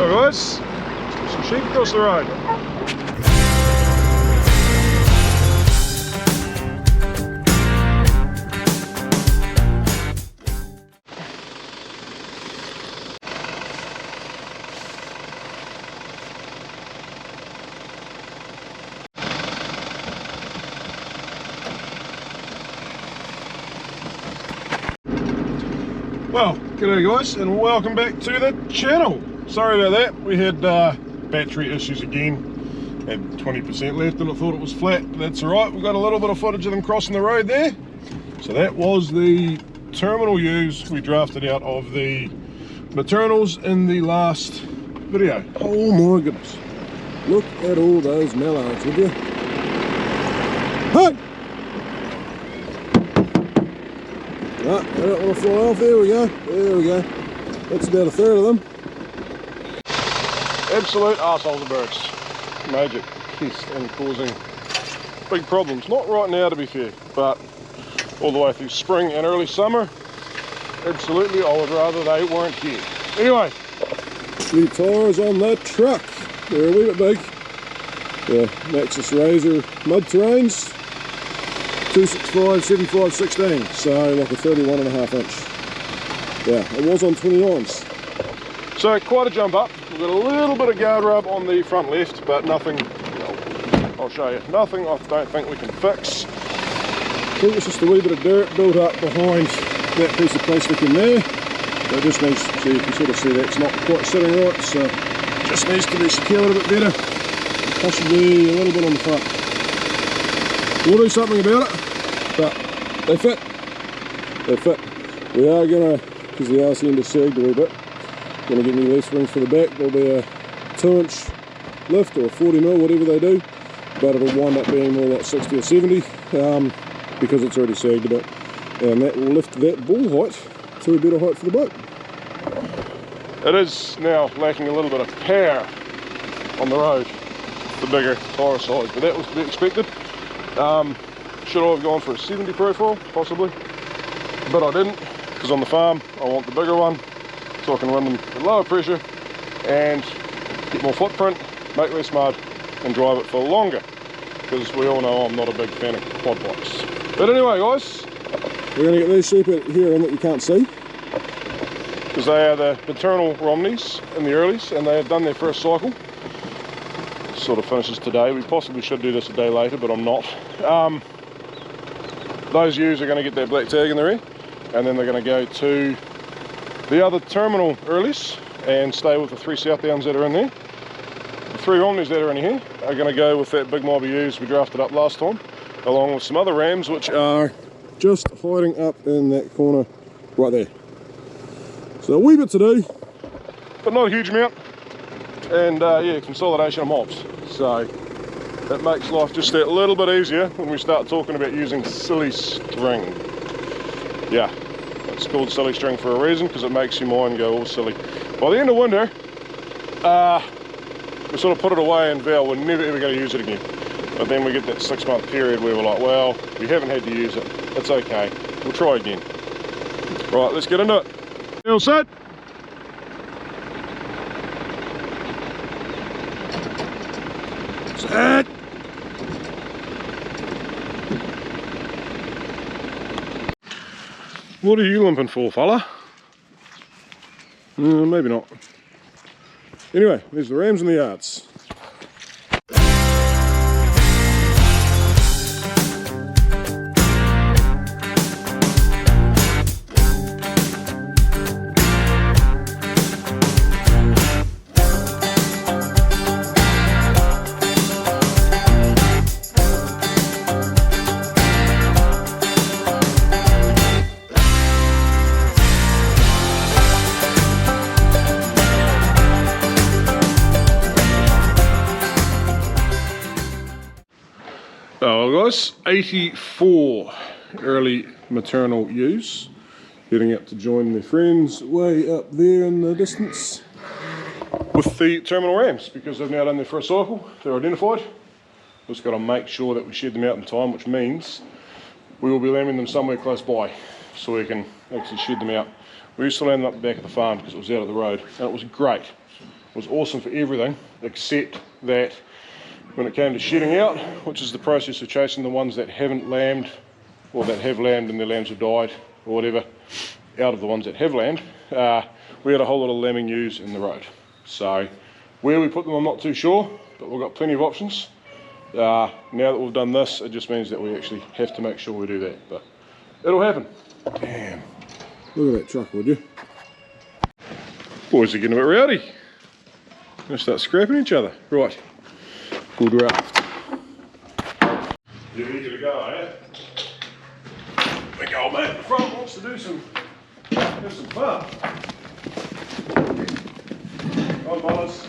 guys, some sheep across the road. Well, g'day guys, and welcome back to the channel. Sorry about that, we had battery issues again. Had 20% left and I thought it was flat, but that's alright. We've got a little bit of footage of them crossing the road there. So that was the terminal ewes we drafted out of the maternals in the last video. Oh my goodness, look at all those mallards, would you? Hey! Right, I don't want to fly off. There we go. There we go. That's about a third of them. Absolute arseholes of birds. Major pest and causing big problems. Not right now to be fair, but all the way through spring and early summer, absolutely I would rather they weren't here. Anyway. The tyres on the truck. They're a wee bit big. The Maxxis Razor mud terrains. 265, 75, 16, so like a 31.5 inch. Yeah, it was on 29s. So quite a jump up. We've got a little bit of guard rub on the front left, but nothing, well, I'll show you, nothing I don't think we can fix. I think it's just a wee bit of dirt built up behind that piece of plastic in there. So it just needs, so you can sort of see that's not quite sitting right, so it just needs to be secured a bit better. Possibly a little bit on the front. We'll do something about it, but they fit. They fit. We are going to, because the RC end is sagged a little bit, going to get new leaf springs for the back. There'll be a 2-inch lift or a 40mm, whatever they do, but it'll wind up being more like 60 or 70 because it's already sagged a bit. And that will lift that ball height to a better height for the boat. It is now lacking a little bit of power on the road, the bigger tyre size, but that was to be expected. Should I have gone for a 70 profile? Possibly, but I didn't, because on the farm I want the bigger one so I can run them at lower pressure and get more footprint, make less mud and drive it for longer, because we all know I'm not a big fan of quad bikes. But anyway guys, we're going to get these sheep out here in that you can't see, because they are the maternal Romneys in the earlies and they have done their first cycle. Sort of finishes today. We possibly should do this a day later, but I'm not. Those ewes are going to get that black tag in the rear, and then they're going to go to the other terminal earlies and stay with the 3 Southdowns that are in there. The 3 Romneys that are in here are going to go with that big mob of ewes we drafted up last time, along with some other rams which are just hiding up in that corner right there. So a wee bit to do, but not a huge amount. And yeah, consolidation of mobs, so that makes life just that little bit easier when we start talking about using silly string. Yeah, it's called silly string for a reason, because it makes your mind go all silly. By the end of winter, we sort of put it away and vow we're never ever going to use it again. But then we get that 6-month period where we're like, well, we haven't had to use it, it's okay, we'll try again. Right, let's get into it. You all set? Set. What are you limping for, fella? Maybe not. Anyway, there's the rams in the yards. Guys, 84 early maternal ewes heading out to join their friends way up there in the distance with the terminal rams, because they've now done their first cycle. They're identified. We've just got to make sure that we shed them out in time, which means we will be lambing them somewhere close by so we can actually shed them out. We used to land them up the back of the farm because it was out of the road and it was great. was awesome for everything except that when it came to shedding out, which is the process of chasing the ones that haven't lambed, or that have lambed and their lambs have died, or whatever, out of the ones that have lambed, we had a whole lot of lambing ewes in the road. So where we put them I'm not too sure, but we've got plenty of options. Now that we've done this, it just means that we actually have to make sure we do that, but it'll happen. Damn. Look at that truck, would you? Boys are getting a bit rowdy. Gonna start scrapping each other. Right. Full draft. You're eager to go, eh? Big old man at the front wants to do have some fun. Come on, fellas.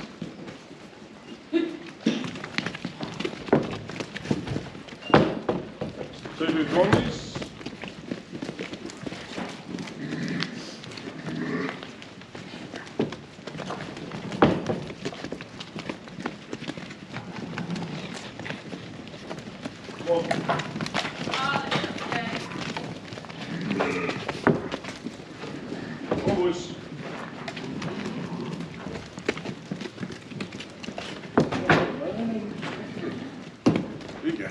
Two big drongies. Come on. Come on, boys. There you go.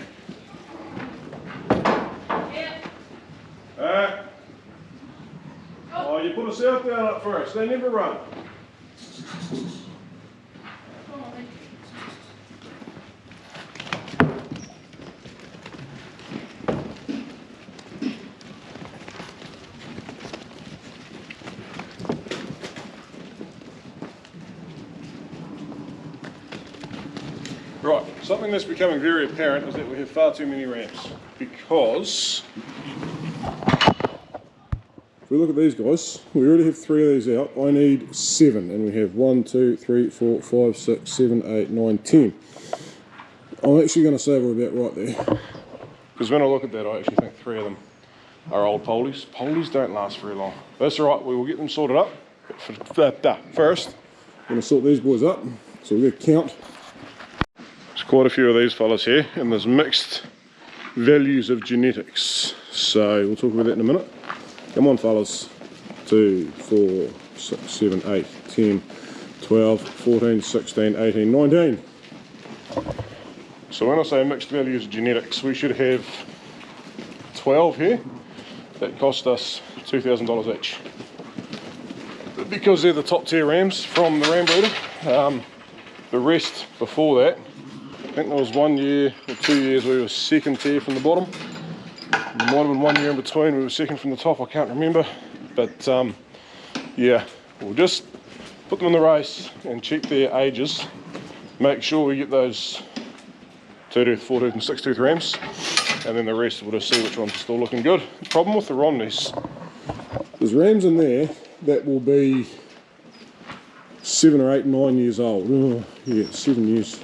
Oh, you put a southbound up first. They never run. Right, something that's becoming very apparent is that we have far too many rams, because if we look at these guys, we already have 3 of these out. I need 7, and we have 1, 2, 3, 4, 5, 6, 7, 8, 9, 10. I'm actually going to say we're about right there. Because when I look at that, I actually think 3 of them are old polies. Polies don't last very long. That's all right, we will get them sorted up. But first, I'm going to sort these boys up, so we're going to count. There's quite a few of these fellas here, and there's mixed values of genetics. So we'll talk about that in a minute. Come on, fellas. 2, 4, 6, 7, 8, 10, 12, 14, 16, 18, 19. So when I say mixed values of genetics, we should have 12 here that cost us $2,000 each. Because they're the top tier rams from the ram breeder. The rest before that, I think there was 1 year or 2 years we were second tier from the bottom. There might have been 1 year in between we were second from the top, I can't remember. But yeah, we'll just put them in the race and check their ages. Make sure we get those 2-tooth, 4-tooth and 6-tooth rams. And then the rest we'll just see which ones are still looking good. The problem with the Romneys, there's rams in there that will be 7 or 8, 9 years old. Oh, yeah, 7 years.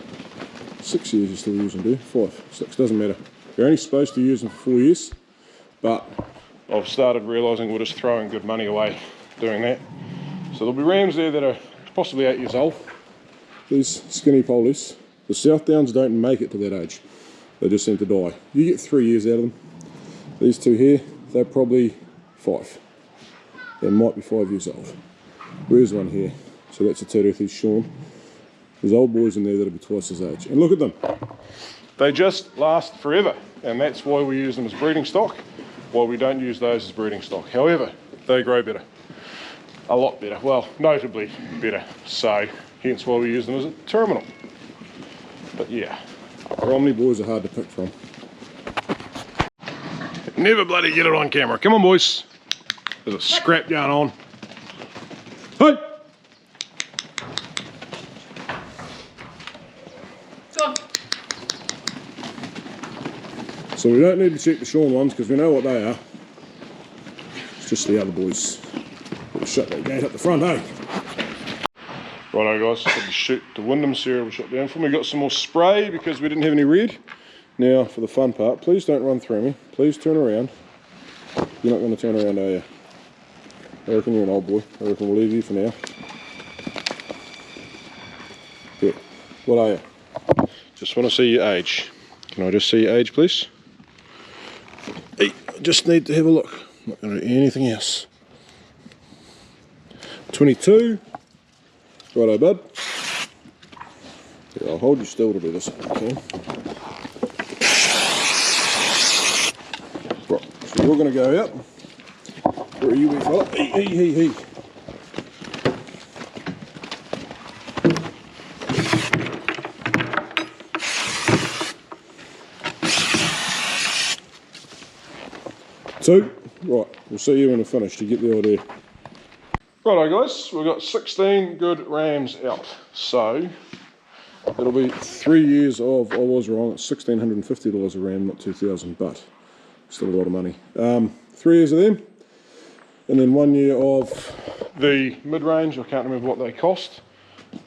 6 years you still use them, do? 5, 6, doesn't matter. You're only supposed to use them for 4 years, but I've started realising we're just throwing good money away doing that. So there'll be rams there that are possibly 8 years old. These skinny polies, the South Downs don't make it to that age. They just seem to die. You get 3 years out of them. These two here, they're probably 5. They might be 5 years old. Where's one here? So that's a 2-tooth, he's Sean. There's old boys in there that'll be twice his age. And look at them. They just last forever, and that's why we use them as breeding stock, while we don't use those as breeding stock. However, they grow better. A lot better. Well, notably better. So, hence why we use them as a terminal. But yeah. Romney boys are hard to pick from. Never bloody get it on camera. Come on, boys. There's a scrap going on. Hey! So we don't need to check the Sean ones because we know what they are. It's just the other boys. We'll shut that gate up the front, eh? Righto guys, so shoot the Wyndham cereal shut down for me. Got some more spray because we didn't have any red. Now for the fun part, please don't run through me. Please turn around. You're not going to turn around, are you? I reckon you're an old boy. I reckon we'll leave you for now. Yeah. What are you? Just want to see your age. Can I just see your age, please? Hey, I just need to have a look. I'm not going to do anything else. 22. Righto, bud. Yeah, I'll hold you still to do this if you can. Right, so you're going to go out. Where are you, wee fella? Hey. Two. Right, we'll see you when we're finished. You get the idea. Righto guys, we've got 16 good rams out. So it'll be 3 years of, I was wrong, it's $1,650 a ram, not 2,000, but still a lot of money. 3 years of them, and then 1 year of the mid-range. I can't remember what they cost,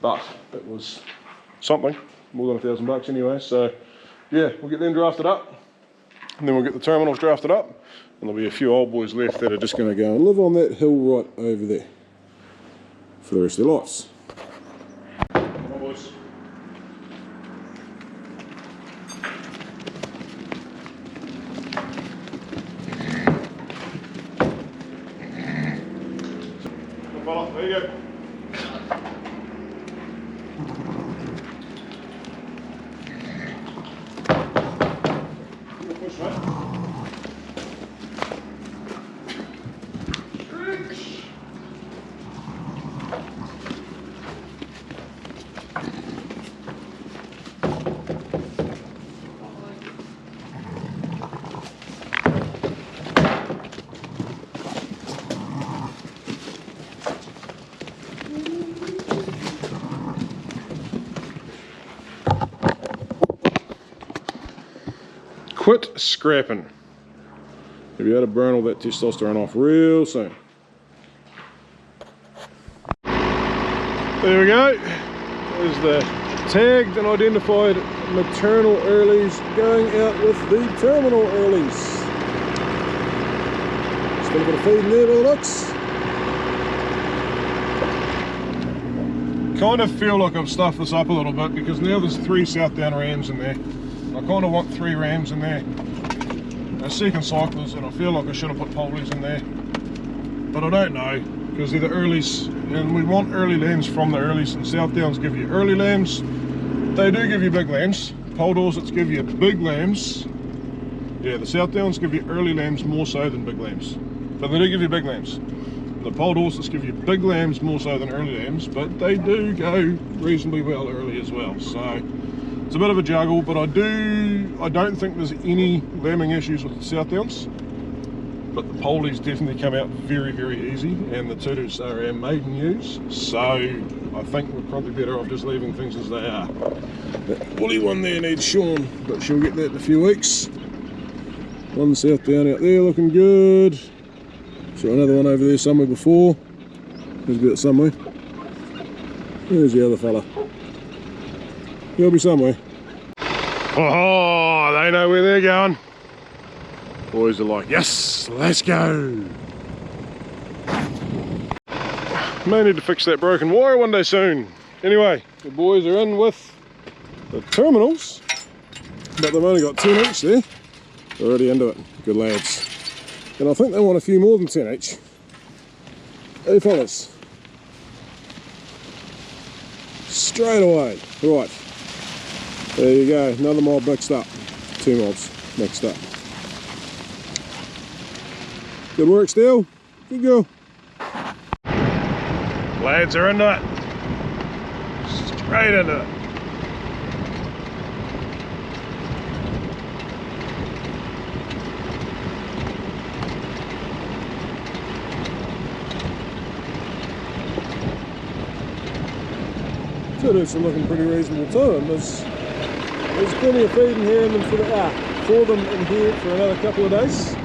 but it was something, more than $1,000 anyway. So yeah, we'll get them drafted up, and then we'll get the terminals drafted up, and there'll be a few old boys left that are just going to go and live on that hill right over there for the rest of their lives. Come on, boys. There you go. Push, mate. Stretch. Quit scrapping. You'll be able to burn all that testosterone off real soon. There we go. There's the tagged and identified maternal earlies going out with the terminal earlies. Still a bit of feed in there by the looks. Kind of feel like I've stuffed this up a little bit because now there's 3 Southdown rams in there. I kind of want 3 rams in there. They're second cyclers, and I feel like I should have put poultries in there, but I don't know because they're the earlies, and we want early lambs from the earlies. And Southdowns give you early lambs. They do give you big lambs. Pole Dorsets give you big lambs. Yeah, the Southdowns give you early lambs more so than big lambs, but they do give you big lambs. The Pole Dorsets give you big lambs more so than early lambs, but they do go reasonably well early as well. So it's a bit of a juggle, but I don't think there's any lambing issues with the Southdowns, but the Polies definitely come out very, very easy, and the Tudors are our maiden ewes, so I think we're probably better off just leaving things as they are. That woolly one there needs Sean, but she'll get that in a few weeks. One Southdown out there looking good. Saw another one over there somewhere before. There's about somewhere. There's the other fella. He'll be somewhere. Oh, they know where they're going. Boys are like, yes, let's go. May need to fix that broken wire one day soon. Anyway, the boys are in with the terminals, but they've only got 10 each there. They're already into it. Good lads. And I think they want a few more than 10 each. Hey fellas. Straight away. Right. There you go. Another mob mixed up. 2 mobs mixed up. Good work, Steel. Good go. Lads are into it. Straight into it. It's looking pretty reasonable to them. There's plenty of feed in here and for them in here for another couple of days.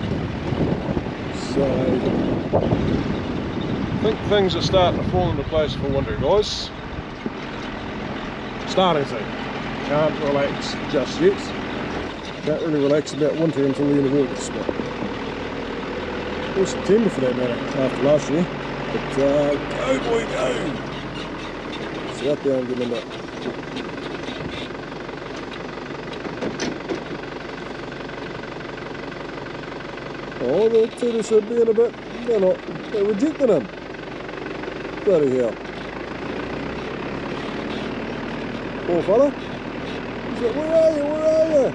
So I think things are starting to fall into place for winter, guys. Starting to. Can't relax just yet. Can't really relax about winter until the end of August, but or September for that matter, after last year. But go boy go! Out there and getting them up. Oh, the Tudors are being a bit, they're rejecting him. Bloody hell. Poor fella. He's like, where are you? Where are you?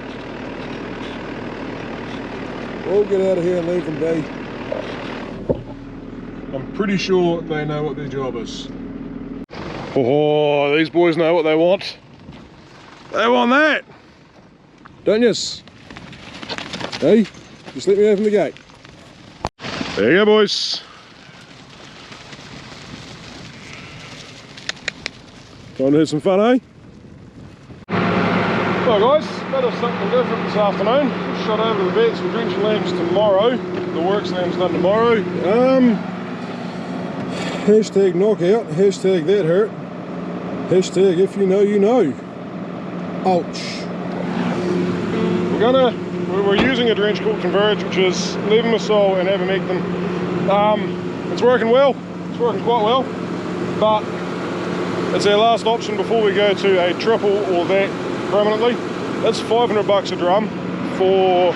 We'll get out of here and leave them be. I'm pretty sure they know what their job is. Oh, these boys know what they want. They want that! Don't yous? Hey, just let me open the gate. There you go, boys. Time to have some fun, eh? Well guys, bit of something different this afternoon. Just shot over to the vets for drenching lambs tomorrow. The works lamb's done tomorrow. Hashtag knockout, hashtag that hurt, hashtag if you know, you know. Ouch. We're using a drench called Converge, which is levomisol and ivermectin. It's working well, it's working quite well, but it's our last option before we go to a triple or that permanently. That's $500 a drum for,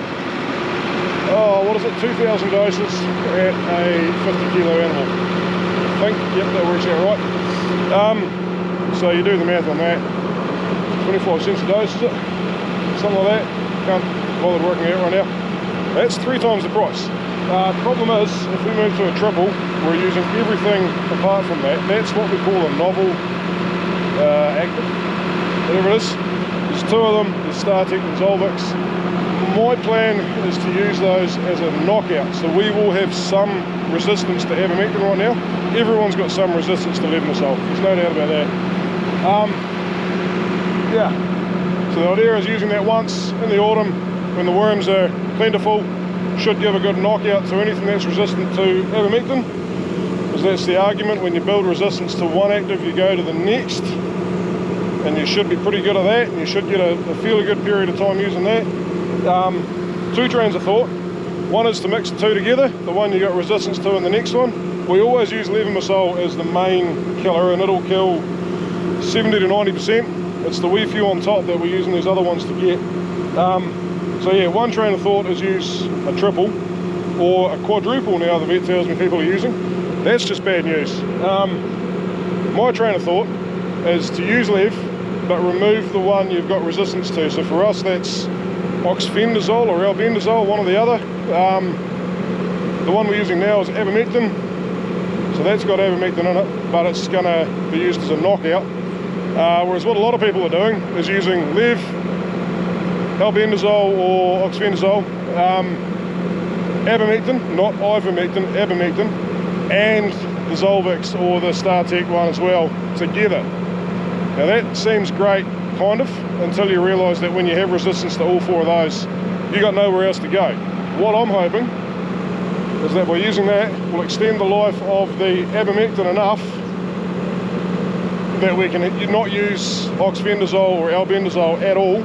what is it, 2,000 doses at a 50 kilo animal. I think, yep, that works out right. So you do the math on that. 25 cents a dose, is it? Something like that. Can't bother working it out right now. That's 3 times the price. Problem is, if we move to a triple, we're using everything apart from that. That's what we call a novel active, whatever it is. There's 2 of them, there's Startec and Zolvix. My plan is to use those as a knockout, so we will have some resistance to ivermectin right now. Everyone's got some resistance to levomisol, there's no doubt about that. Yeah, so the idea is using that once in the autumn when the worms are plentiful. Should give a good knockout to anything that's resistant to ivermectin, because that's the argument. When you build resistance to one active, you go to the next, and you should be pretty good at that, and you should get a fairly good period of time using that. 2 trains of thought. One is to mix the 2 together, the one you got resistance to and the next one. We always use levomisol as the main killer, and it'll kill 70 to 90%. It's the wee few on top that we're using these other ones to get. So yeah, one train of thought is use a triple or a quadruple now the vet tells me people are using. That's just bad news. My train of thought is to use lev, but remove the one you've got resistance to. So for us that's oxfendazole or albendazole, one or the other. The one we're using now is ivermectin, so that's got ivermectin in it, but it's going to be used as a knockout. Whereas what a lot of people are doing is using lev, albendazole or oxfendazole, ivermectin, not ivermectin, ivermectin, and the Zolvix or the Startec one as well together. Now that seems great, kind of, until you realise that when you have resistance to all 4 of those, you got nowhere else to go. What I'm hoping is that by using that, we'll extend the life of the ivermectin enough that we can not use oxfendazole or albendazole at all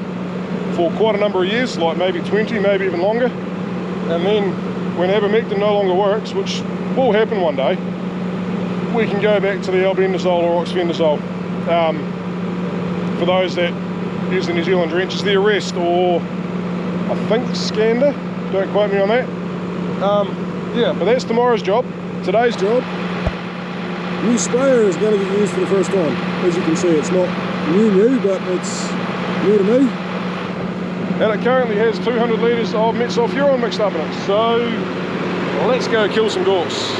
for quite a number of years, like maybe 20, maybe even longer. And then when ivermectin no longer works, which will happen one day, we can go back to the albendazole or oxfendazole. For those that use the New Zealand drench, it's the Arrest or I think Scander, don't quote me on that. Yeah, but that's tomorrow's job. Today's job, new sprayer is going to get used for the first time. As you can see, it's not new, but it's new to me. And it currently has 200 litres of metsulfuron mixed up in it. So let's go kill some gorse.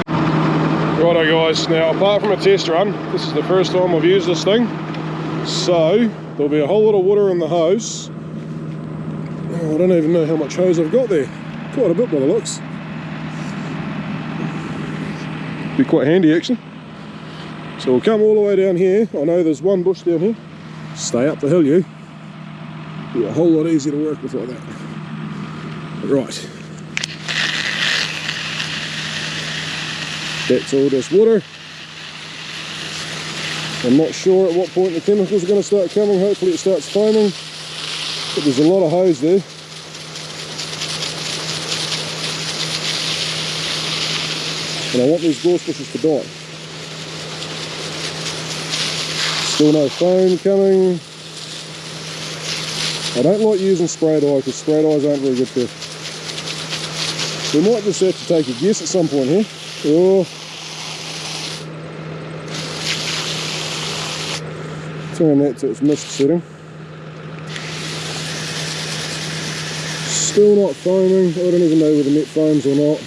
Righto guys, now apart from a test run, this is the first time I've used this thing. So there'll be a whole lot of water in the hose. Oh, I don't even know how much hose I've got there. Quite a bit by the looks. Be quite handy actually. So we'll come all the way down here. I know there's one bush down here. Stay up the hill you. Be a whole lot easier to work with like that. Right. That's all this water. I'm not sure at what point the chemicals are going to start coming. Hopefully it starts foaming. But there's a lot of hose there. And I want these gorse bushes to die. Still no foam coming. I don't like using sprayed eye because sprayed eyes aren't very good for it. We might just have to take a guess at some point here. Oh. Turn that to its mist setting. Still not foaming. I don't even know whether net foams or not.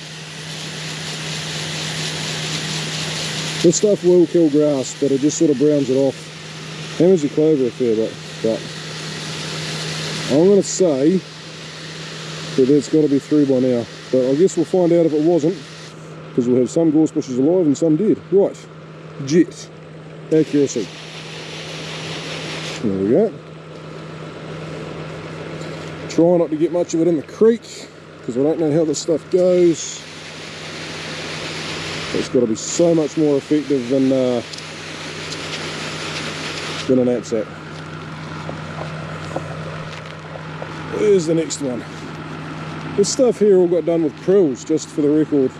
This stuff will kill grass, but it just sort of browns it off. Hammers your clover a fair bit, but I'm going to say that that's got to be through by now. But I guess we'll find out if it wasn't, because we'll have some gorse bushes alive and some dead. Right, jet accuracy. There we go. Try not to get much of it in the creek, because I don't know how this stuff goes. It's got to be so much more effective than a knapsack. There's the next one. This stuff here all got done with prills, just for the record,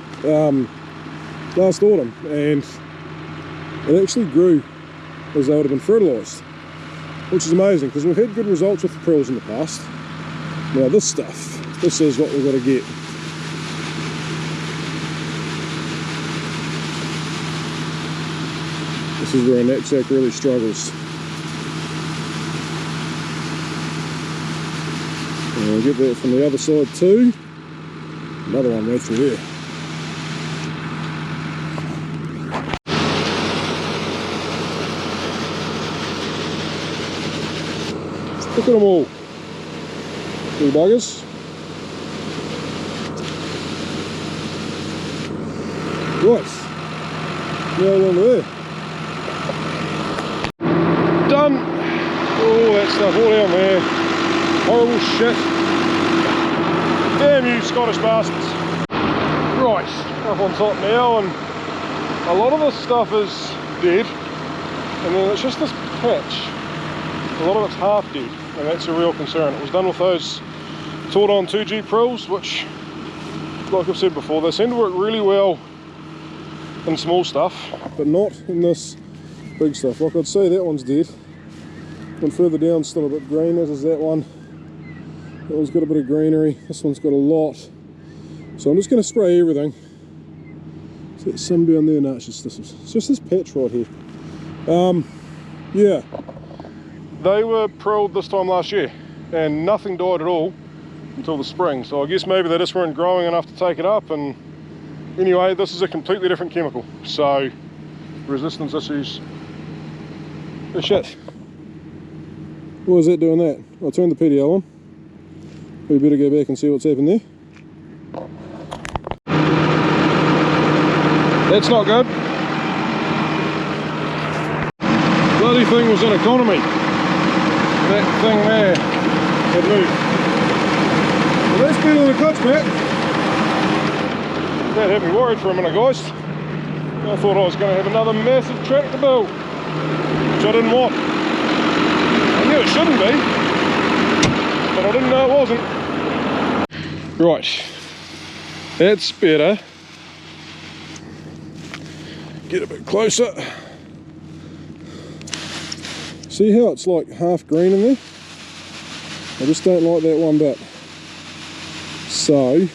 last autumn, and it actually grew as though it had been fertilised, which is amazing because we've had good results with the prills in the past. Now this stuff, this is what we've got to get. This is where a knapsack really struggles. And we'll get that from the other side too. Another one right through there. Look at them all. Little buggers. Right. Now along there. Done. Oh, that stuff all down there. Horrible shit. Damn you Scottish bastards. Right, up on top now, and a lot of this stuff is dead, and then it's just this patch. A lot of it's half dead, and that's a real concern. It was done with those Tordon 2G prills, which, like I've said before, they seem to work really well in small stuff, but not in this big stuff. Like I'd say that one's dead. One further down still a bit green, as is that one. That one's got a bit of greenery. This one's got a lot. So I'm just going to spray everything. Is that some down there? No, it's just this patch right here. Yeah. They were prilled this time last year, and nothing died at all until the spring. So I guess maybe they just weren't growing enough to take it up. And anyway, this is a completely different chemical. So resistance issues are shit. What was that doing that? I turned the PDL on. We better go back and see what's happened there. That's not good. Bloody thing was in economy. That thing there had moved. Well, that's better than a clutch pack. That had me worried for a minute, guys. I thought I was going to have another massive tractor build, which I didn't want. I knew it shouldn't be, but I didn't know it wasn't. Right, that's better. Get a bit closer. See how it's like half green in there? I just don't like that one bit. So,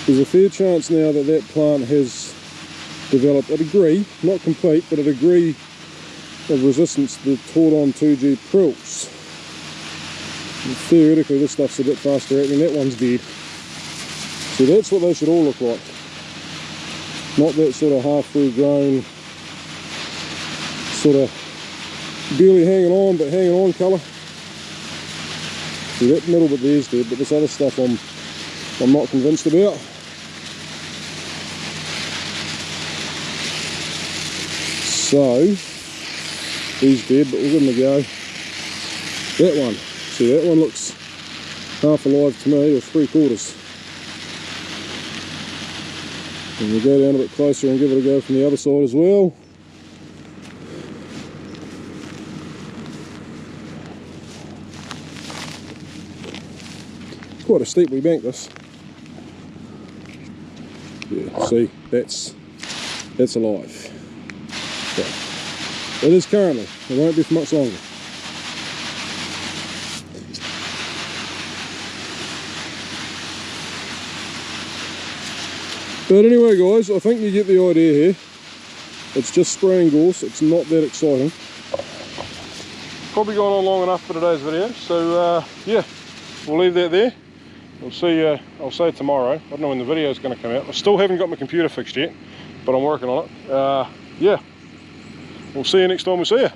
there's a fair chance now that that plant has developed a degree, not complete, but a degree of resistance to the Tordon 2G prills. And theoretically this stuff's a bit faster acting. That one's dead. So that's what they should all look like. Not that sort of half through grown, sort of barely hanging on but hanging on colour. See, that middle bit there's dead, but this other stuff I'm not convinced about. So he's dead, but we'll give him a go. That one, see, that one looks half alive to me, or 3/4. And we'll go down a bit closer and give it a go from the other side as well. It's quite a steeply bank, this. Yeah, see, that's alive. So, it is currently, it won't be for much longer. But anyway guys, I think you get the idea here. It's just spraying gorse, it's not that exciting. Probably gone on long enough for today's video, so yeah, we'll leave that there. We'll see, I'll say tomorrow. I don't know when the video is going to come out. I still haven't got my computer fixed yet, but I'm working on it. Yeah, we'll see you next time we see you.